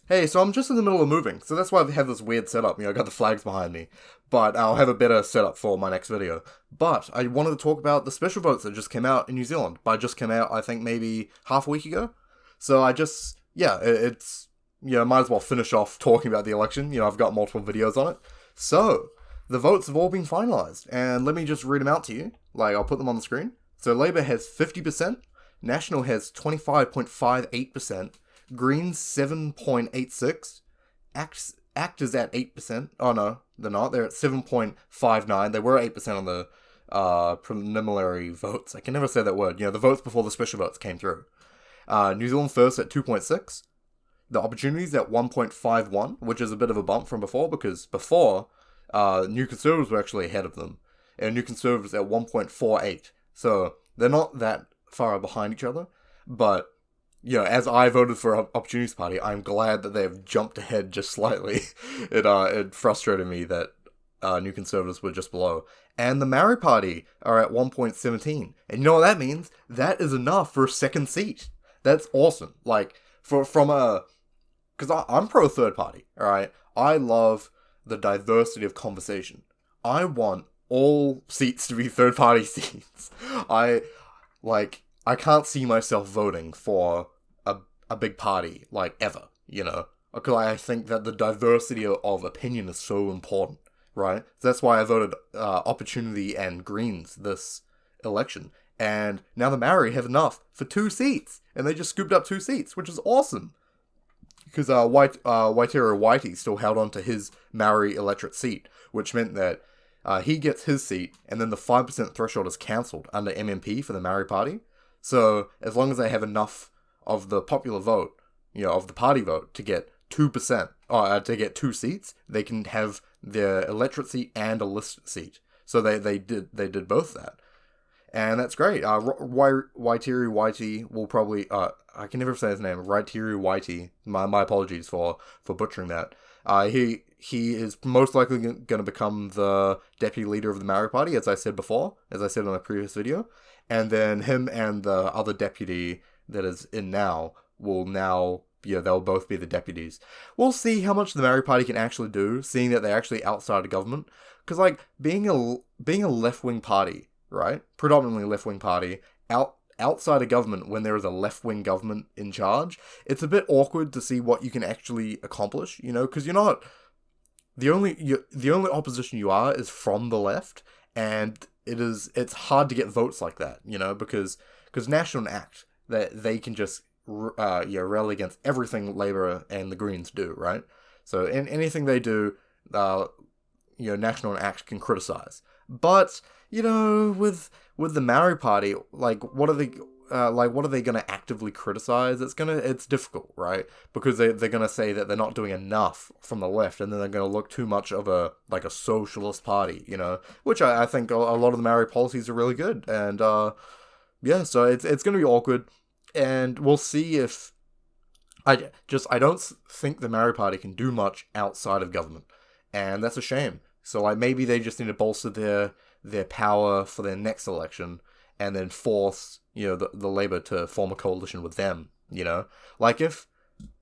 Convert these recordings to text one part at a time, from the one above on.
Hey, so I'm just in the middle of moving, so that's why I have this weird setup. I got the flags behind me, but I'll have a better setup for my next video. But I wanted to talk about the special votes that just came out in New Zealand. By just came out, I think maybe half a week ago. So it's might as well finish off talking about the election. I've got multiple videos on it. So the votes have all been finalized, and let me just read them out to you. I'll put them on the screen. So Labour has 50%, National has 25.58%. Greens 7.86. Act is at 8%. Oh no, they're not. They're at 7.59. They were 8% on the preliminary votes. I can never say that word. The votes before the special votes came through. New Zealand First at 2.6. The Opportunities at 1.51, which is a bit of a bump from before, because before, New Conservatives were actually ahead of them. And New Conservatives at 1.48. So they're not that far behind each other, but as I voted for Opportunities Party, I'm glad that they have jumped ahead just slightly. It frustrated me that New Conservatives were just below. And the Maori Party are at 1.17. And you know what that means? That is enough for a second seat. That's awesome. Because I'm pro third party, alright? I love the diversity of conversation. I want all seats to be third party seats. I can't see myself voting for a big party, ever, Because I think that the diversity of opinion is so important, right? So that's why I voted Opportunity and Greens this election. And now the Maori have enough for 2 seats. And they just scooped up 2 seats, which is awesome. Because Waitara Whitey still held on to his Maori electorate seat, which meant that he gets his seat, and then the 5% threshold is cancelled under MMP for the Maori Party. So, as long as they have enough of the popular vote, of the party vote, to get 2%, to get 2 seats, they can have their electorate seat and a list seat. So they did both that. And that's great. Waitiri Whitey will probably, I can never say his name, Waitiri Whitey, my apologies for butchering that. He is most likely going to become the deputy leader of the Maori Party, as I said before, as I said in my previous video. And then him and the other deputy that is in now will now, they'll both be the deputies. We'll see how much the Maori Party can actually do, seeing that they're actually outside of government. Because, being a left-wing party, right? Predominantly left-wing party, outside of government when there is a left-wing government in charge, it's a bit awkward to see what you can actually accomplish, because you're not... The only opposition you are is from the left, and it's hard to get votes like that, because National Act, that they can just rally against everything Labour and the Greens do, right? So in anything they do, National Act can criticise. But with the Maori Party, what are they going to actively criticize? It's difficult, right? Because they're going to say that they're not doing enough from the left, and then they're going to look too much of a socialist party, which I think a lot of the Maori policies are really good. And, so it's going to be awkward, and we'll see if I don't think the Maori Party can do much outside of government, and that's a shame. So, maybe they just need to bolster their power for their next election, and then force, the Labour to form a coalition with them, if,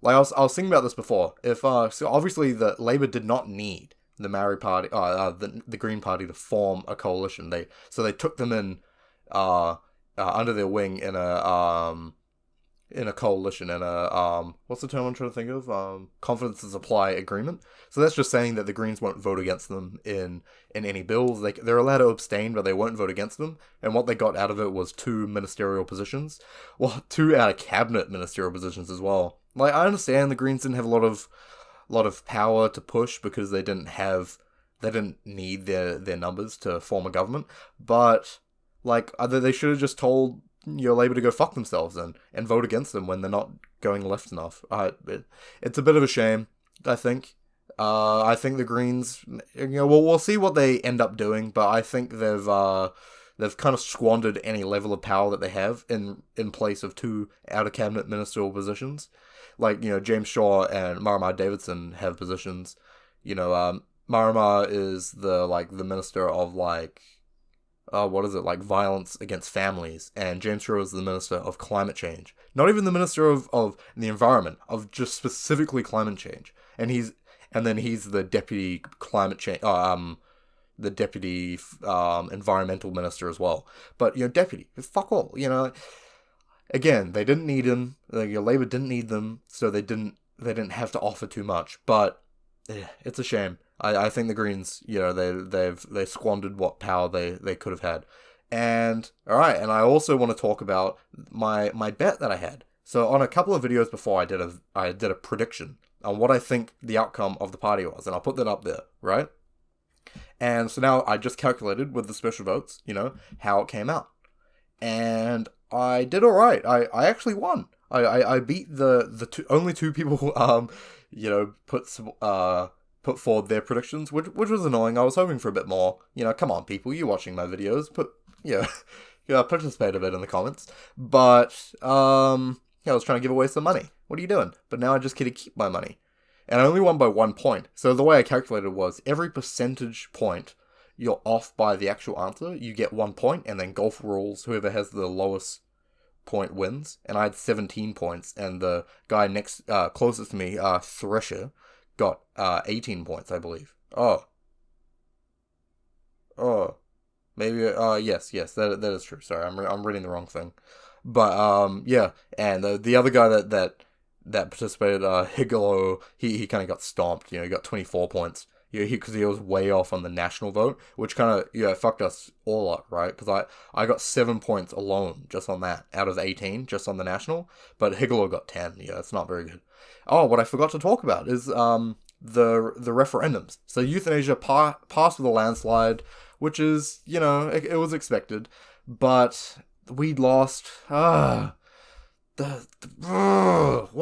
I was thinking about this before, if, so obviously the Labour did not need the Maori Party, the Green Party to form a coalition, they took them in, under their wing in a coalition, in a, what's the term I'm trying to think of? Confidence to supply agreement. So that's just saying that the Greens won't vote against them in any bills. They're allowed to abstain, but they won't vote against them. And what they got out of it was 2 ministerial positions. Well, 2 out of cabinet ministerial positions as well. I understand the Greens didn't have a lot of power to push because they didn't need their numbers to form a government. But, they should have just told Labour to go fuck themselves and vote against them when they're not going left enough. It's a bit of a shame, I think. I think the Greens, we'll see what they end up doing, but I think they've kind of squandered any level of power that they have in place of 2 out-of-cabinet ministerial positions. James Shaw and Marama Davidson have positions. Marama is the minister of, like violence against families, and James Shaw is the Minister of Climate Change. Not even the Minister of the Environment, of just specifically climate change. And then he's the Deputy Climate Change, the Deputy Environmental Minister as well. But, Deputy, fuck all, Again, they didn't need him. Labour didn't need them, so they didn't have to offer too much. But it's a shame. I think the Greens, they squandered what power they could have had. And all right, and I also want to talk about my bet that I had. So on a couple of videos before, I did a prediction on what I think the outcome of the party was, and I'll put that up there, right? And so now I just calculated with the special votes, how it came out. And I did all right. I actually won. I beat the only two people put forward their predictions, which was annoying. I was hoping for a bit more. Come on, people, you watching my videos, participate a bit in the comments. But I was trying to give away some money. What are you doing? But now I just get to keep my money, and I only won by 1 point. So the way I calculated was every percentage point you're off by the actual answer, you get 1 point, and then golf rules, whoever has the lowest point wins. And I had 17 points, and the guy closest to me, Thresher, got 18 points, I believe. Maybe, yes, that is true. Sorry, I'm reading the wrong thing. But, yeah, and the other guy that participated, Higelo, he kind of got stomped, he got 24 points. Because he was way off on the national vote, which kind of, fucked us all up, right? Because I got 7 points alone just on that, out of 18, just on the national, but Higelo got 10, it's not very good. Oh, what I forgot to talk about is the referendums. So euthanasia passed with a landslide, which is, it was expected, but we'd lost. Why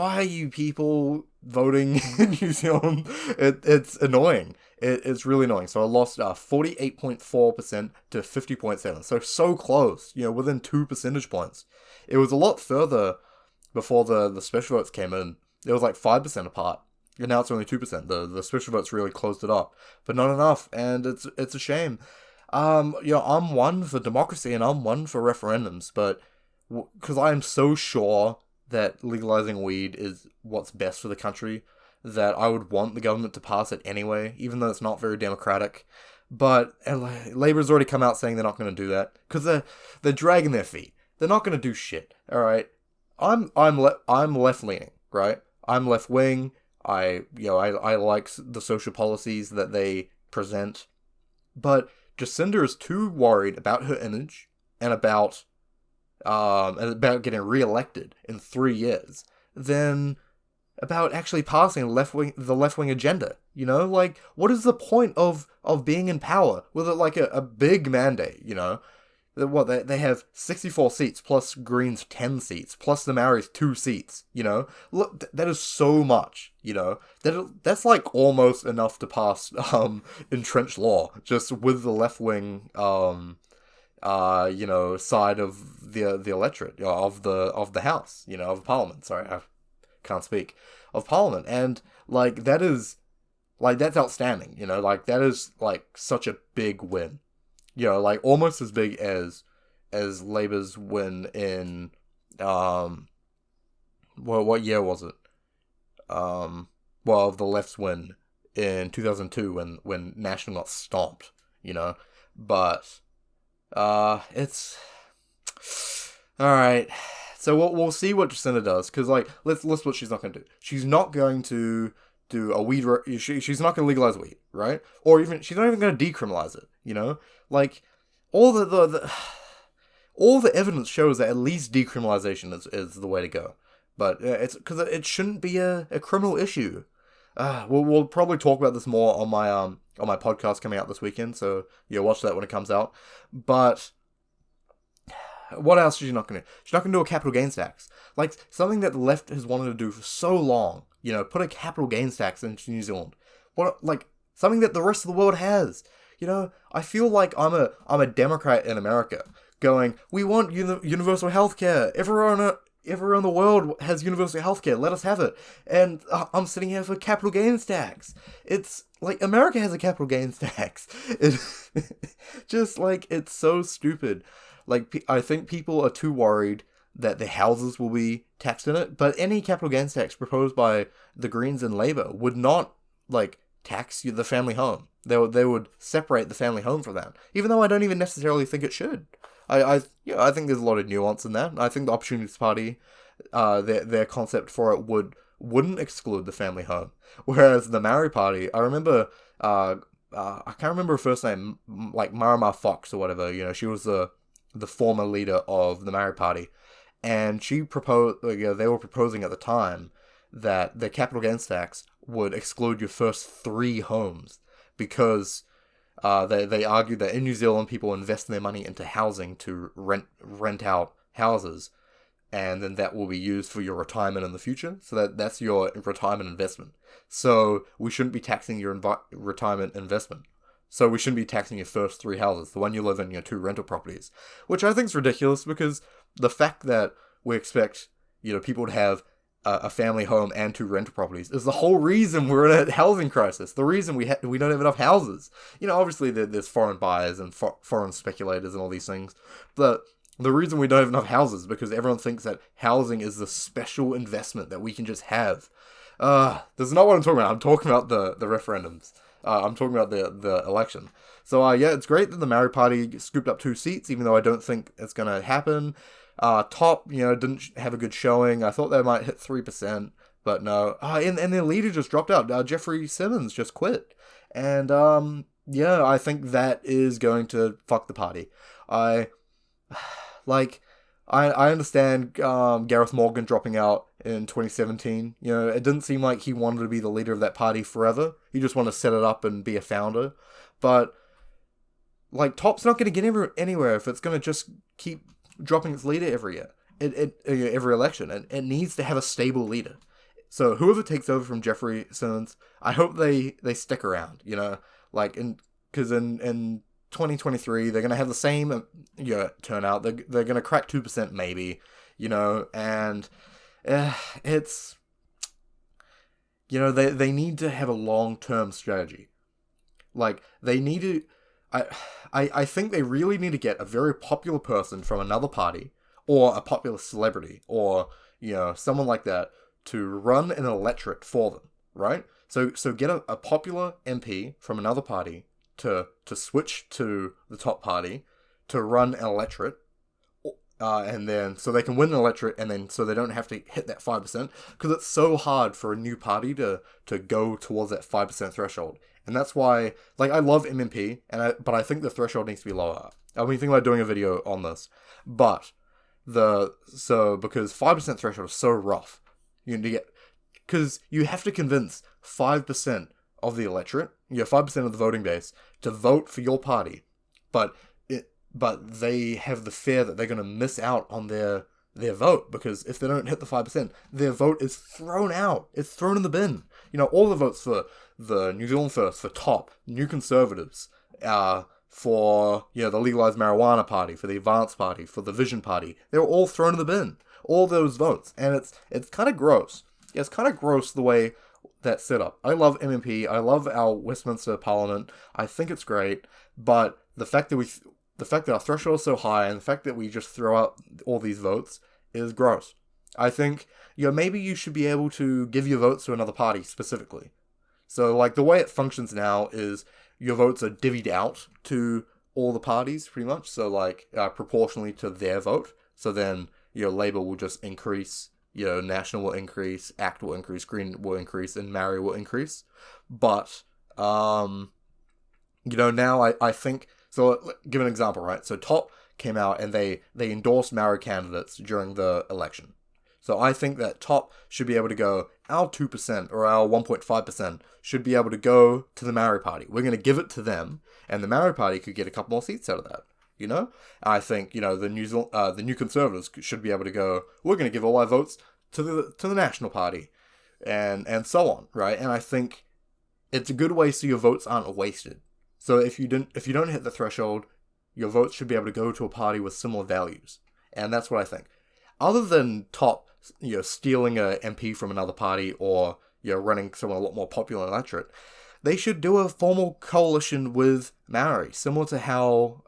are you people voting in New Zealand? It's annoying. It's really annoying. So I lost 48.4% to 50.7%. So close, within 2 percentage points. It was a lot further before the special votes came in. It was like 5% apart. And now it's only 2%. The special votes really closed it up. But not enough, and it's a shame. I'm one for democracy and I'm one for referendums, but because I am so sure that legalizing weed is what's best for the country, that I would want the government to pass it anyway, even though it's not very democratic. But Labour's already come out saying they're not going to do that, because they're dragging their feet. They're not going to do shit, alright? I'm left-leaning, right? I'm left-wing. I like the social policies that they present. But Jacinda is too worried about her image and about getting re-elected in 3 years than about actually passing the left-wing agenda. What is the point of being in power with a big mandate? They have 64 seats plus Greens 10 seats plus the Maoris 2 seats. Look, that is so much. That's almost enough to pass entrenched law just with the left-wing side of the electorate, of the House, of Parliament. Sorry, I can't speak. Of Parliament, and that is that's outstanding. That is such a big win. Almost as big as Labour's win in what year was it? Of the left's win in 2002 when National got stomped. But. It's alright. So we'll see what Jacinda does, because let's list what she's not going to do. She's not going to do a weed. She's not going to legalize weed, right? Or even she's not even going to decriminalize it. All the evidence shows that at least decriminalization is the way to go. But it's because it shouldn't be a criminal issue. We'll probably talk about this more on my podcast coming out this weekend, so watch that when it comes out. But what else is she not going to do? She's not going to do a capital gains tax. Something that the left has wanted to do for so long. Put a capital gains tax into New Zealand. Something that the rest of the world has. I feel like I'm a Democrat in America going, we want universal healthcare. everywhere in the world has universal healthcare. Let us have it. And I'm sitting here for capital gains tax. It's like America has a capital gains tax. It, just like, it's so stupid. Like, I think people are too worried that their houses will be taxed in it. But any capital gains tax proposed by the Greens and Labour would not, like, tax the family home. They would separate the family home from that. Even though I don't even necessarily think it should. I think there's a lot of nuance in that. I think the Opportunities Party, their concept for it wouldn't exclude the family home. Whereas the Maori Party, I remember, I can't remember her first name, like Marama Fox or whatever. You know, she was the former leader of the Maori Party, and she proposed. They were proposing at the time that the capital gains tax would exclude your first 3 homes because. They argued that in New Zealand people invest their money into housing to rent out houses, and then that will be used for your retirement in the future. So that's your retirement investment. So we shouldn't be taxing your retirement investment. So we shouldn't be taxing your first 3 houses, the one you live in, your 2 rental properties, which I think is ridiculous because the fact that we expect people to have a family home and 2 rental properties is the whole reason we're in a housing crisis. The reason we don't have enough houses. Obviously there's foreign buyers and foreign speculators and all these things, but the reason we don't have enough houses is because everyone thinks that housing is the special investment that we can just have. This is not what I'm talking about. I'm talking about the referendums. I'm talking about the election. So it's great that the Maori Party scooped up 2 seats, even though I don't think it's gonna happen. Top, didn't have a good showing. I thought they might hit 3%, but no. And their leader just dropped out. Jeffrey Simmons just quit. And, I think that is going to fuck the party. I understand, Gareth Morgan dropping out in 2017. It didn't seem like he wanted to be the leader of that party forever. He just wanted to set it up and be a founder. But, Top's not going to get anywhere if it's going to just keep dropping its leader every year, every election, and it needs to have a stable leader. So whoever takes over from Jeffrey Simmons, I hope they stick around. Because in 2023 they're gonna have the same turnout. They're gonna crack 2% maybe, and it's they need to have a long-term strategy. They need to. I think they really need to get a very popular person from another party, or a popular celebrity, or, someone like that, to run an electorate for them, right? So get a popular MP from another party to switch to the top party, to run an electorate, and then, so they can win an electorate, and then, so they don't have to hit that 5%, because it's so hard for a new party to go towards that 5% threshold. And that's why, I love MMP, but I think the threshold needs to be lower. I've been thinking about doing a video on this, but because 5% threshold is so rough, because you have to convince 5% of the electorate, 5% of the voting base, to vote for your party, but they have the fear that they're going to miss out on their vote, because if they don't hit the 5%, their vote is thrown out. It's thrown in the bin. All the votes for the New Zealand First, for Top, New Conservatives, for, the Legalised Marijuana Party, for the Advance Party, for the Vision Party, they were all thrown in the bin. All those votes. And it's kind of gross. It's kind of gross the way that's set up. I love MMP. I love our Westminster Parliament. I think it's great. But the fact that our threshold is so high, and the fact that we just throw out all these votes is gross. I think, maybe you should be able to give your votes to another party specifically. So, the way it functions now is your votes are divvied out to all the parties, pretty much. So, proportionally to their vote. So then, Labour will just increase, National will increase, ACT will increase, Green will increase, and Maori will increase. But, now I think... So, give an example, right? So, Top came out and they endorsed Maori candidates during the election. So, I think that Top should be able to go, our 2% or our 1.5% should be able to go to the Maori Party. We're going to give it to them, and the Maori Party could get a couple more seats out of that. I think, the New Conservatives should be able to go, we're going to give all our votes to the National Party, and so on, right? And I think it's a good way so your votes aren't wasted. So if you don't hit the threshold, your votes should be able to go to a party with similar values. And that's what I think. other than top, stealing a MP from another party or, running someone a lot more popular in the electorate, they should do a formal coalition with Maori, similar to how,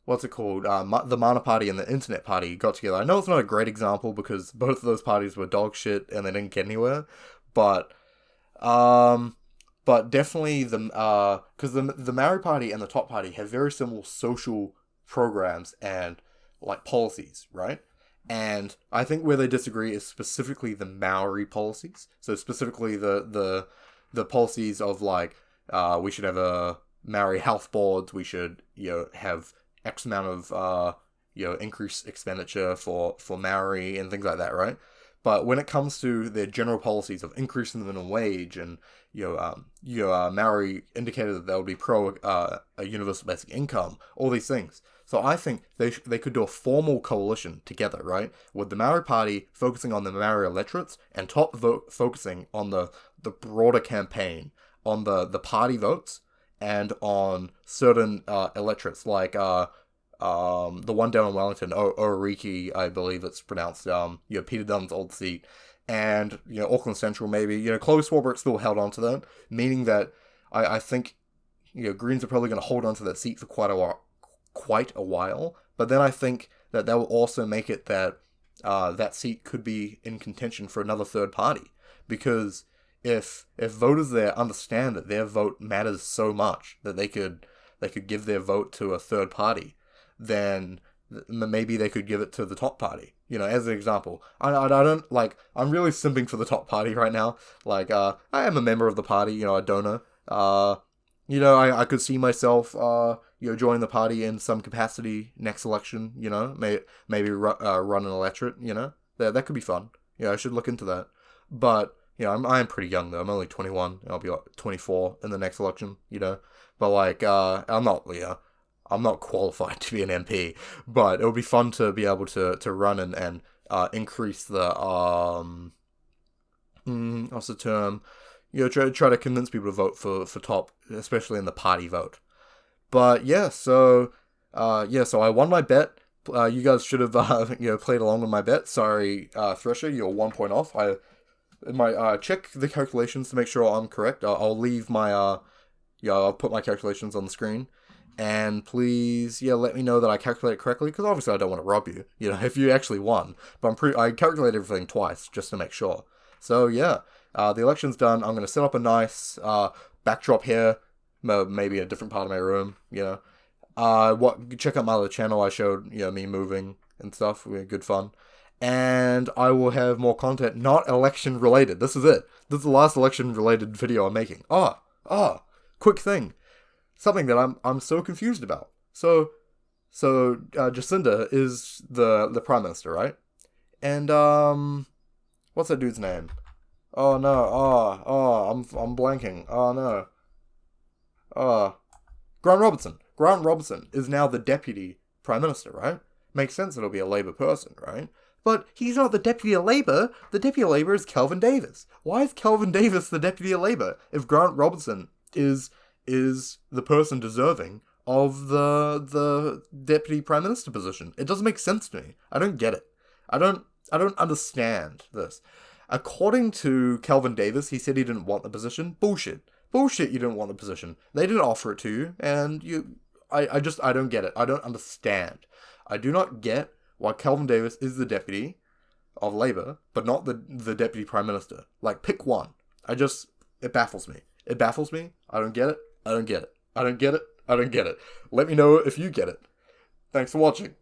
what's it called? The Mana Party and the Internet Party got together. I know it's not a great example because both of those parties were dog shit and they didn't get anywhere, but, definitely because the Maori Party and the Top Party have very similar social programs and like policies, right? And I think where they disagree is specifically the Maori policies. So specifically the policies of like we should have a Maori health board. We should have X amount of increased expenditure for Maori and things like that, right? But when it comes to their general policies of increasing the minimum wage and Maori indicated that they would be pro a universal basic income, all these things. So I think they could do a formal coalition together, right? With the Maori Party focusing on the Maori electorates and Top vote focusing on the broader campaign, on the party votes and on certain electorates like the one down in Wellington, Oriki, I believe it's pronounced, Peter Dunn's old seat, and, Auckland Central maybe, Chloe Swarbrick still held on to that, meaning that I think, Greens are probably going to hold on to that seat for quite a while, but then I think that will also make it that that seat could be in contention for another third party, because if voters there understand that their vote matters so much that they could give their vote to a third party, then maybe they could give it to the Top Party. As an example, I don't like. I'm really simping for the Top Party right now. Like, I am a member of the party. A donor. I could see myself, joining the party in some capacity next election. Maybe run an electorate. That could be fun. I should look into that. But I'm pretty young though. I'm only 21. I'll be like 24 in the next election. But like, I'm not qualified to be an MP, but it would be fun to be able to run and increase the what's the term? Try to convince people to vote for Top, especially in the party vote. But yeah, so I won my bet. You guys should have played along with my bet. Sorry, Thresher, you're 1 point off. I check the calculations to make sure I'm correct. I'll leave my I'll put my calculations on the screen. And please, let me know that I calculated correctly, because obviously I don't want to rob you, if you actually won. But I calculated everything twice, just to make sure. So, the election's done. I'm going to set up a nice backdrop here, maybe a different part of my room, check out my other channel. I showed, me moving and stuff. We had good fun. And I will have more content, not election-related. This is it. This is the last election-related video I'm making. Quick thing. Something that I'm so confused about. So Jacinda is the Prime Minister, right? And what's that dude's name? Oh no, I'm blanking. Oh no. Grant Robertson. Grant Robertson is now the Deputy Prime Minister, right? Makes sense it'll be a Labour person, right? But he's not the Deputy of Labour. The Deputy of Labour is Kelvin Davis. Why is Kelvin Davis the Deputy of Labour if Grant Robertson is the person deserving of the Deputy Prime Minister position? It doesn't make sense to me. I don't get it. I don't understand this. According to Kelvin Davis, he said he didn't want the position. Bullshit. You didn't want the position. They didn't offer it to you, and I don't get it. I don't understand. I do not get why Kelvin Davis is the Deputy of Labour, but not the Deputy Prime Minister. Like, pick one. It baffles me. I don't get it. I don't get it. Let me know if you get it. Thanks for watching.